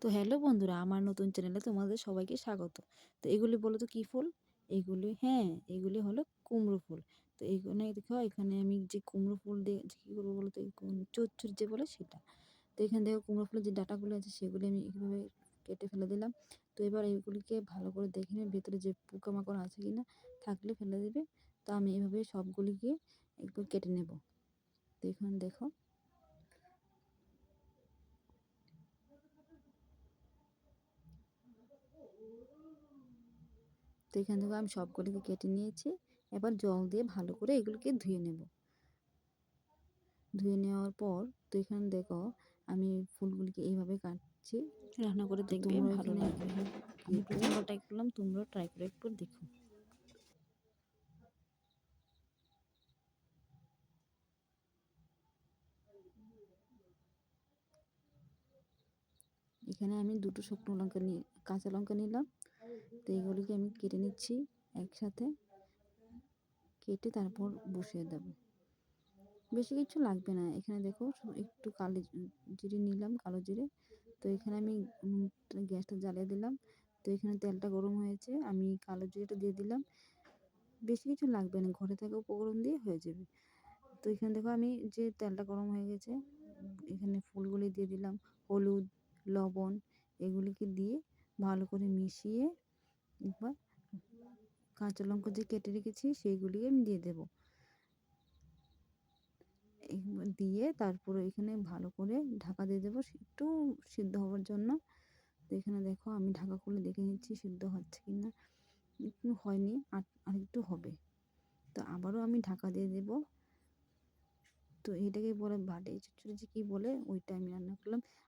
তো হ্যালো বন্ধুরা, আমার নতুন চ্যানেলে তোমাদের সবাইকে স্বাগত। তো এগুলি বলো তো কী ফুল? এগুলি, হ্যাঁ, এগুলি হলো কুমড়ো ফুল। তো এইখানে দেখো, এখানে আমি যে কুমড়ো ফুল দিয়ে যে কী করবো বলো তো, এই চচ্চড়ি যে বলে সেটা। তো এখানে দেখো কুমড়ো ফুলের যে ডাঁটাগুলো আছে সেগুলি আমি এইভাবে কেটে ফেলে দিলাম। তো এবার এইগুলিকে ভালো করে দেখে নিয়ে ভেতরে যে পোকামাকড় আছে কিনা, থাকলে ফেলে দেবে। তো আমি এভাবে সবগুলিকে একটু কেটে নেব। তো এখানে দেখো, তো এখান থেকে আমি সবগুলিকে কেটে নিয়েছি। এবার জল দিয়ে ভালো করে এগুলোকে ধুয়ে নেব। ধুয়ে নেওয়ার পর, তো এখানে দেখো আমি ফুলগুলিকে এইভাবে কাটছি। রান্না করে তো দেখবে, তোমরা ভালো এখানে লাগবে। আমি কেটে প্রথমবার ট্রাই করলাম, তোমরাও ট্রাই করে একবার দেখো। এখানে আমি দুটো শুকনো লঙ্কা নিয়ে কাঁচা লঙ্কা নিলাম। তো এইগুলিকে আমি কেটে নিচ্ছি একসাথে, কেটে তারপর বসিয়ে দেব। বেশি কিছু লাগবে না। এখানে দেখো, শুধু একটু কালো জিরে নিলাম, কালো জিরে। তো এখানে আমি গ্যাসটা জ্বালিয়ে দিলাম। তো এখানে তেলটা গরম হয়েছে, আমি কালো জিরেটা দিয়ে দিলাম। বেশি কিছু লাগবে না, ঘরে থাকা উপকরণ দিয়ে হয়ে যাবে। তো এখানে দেখো, আমি যে তেলটা গরম হয়ে গেছে, এখানে ফুলগুলি দিয়ে দিলাম, হলুদ, লবণ এগুলিকে দিয়ে ভালো করে মিশিয়ে একবার কাঁচা লঙ্কা যে কেটে রেখেছি সেইগুলিকে আমি দিয়ে দেবো। দিয়ে তারপরে এখানে ভালো করে ঢাকা দিয়ে দেবো একটু সিদ্ধ হওয়ার জন্য। তো এখানে দেখো, আমি ঢাকা খুলে দেখে নিচ্ছি সিদ্ধ হচ্ছে কি না। একটু হয়নি, আর একটু হবে। তো আবারও আমি ঢাকা দিয়ে দেবো। তো এটাকে বলে বাটি চচ্চড়ি যে কী বলে, ওইটা আমি রান্না করলাম।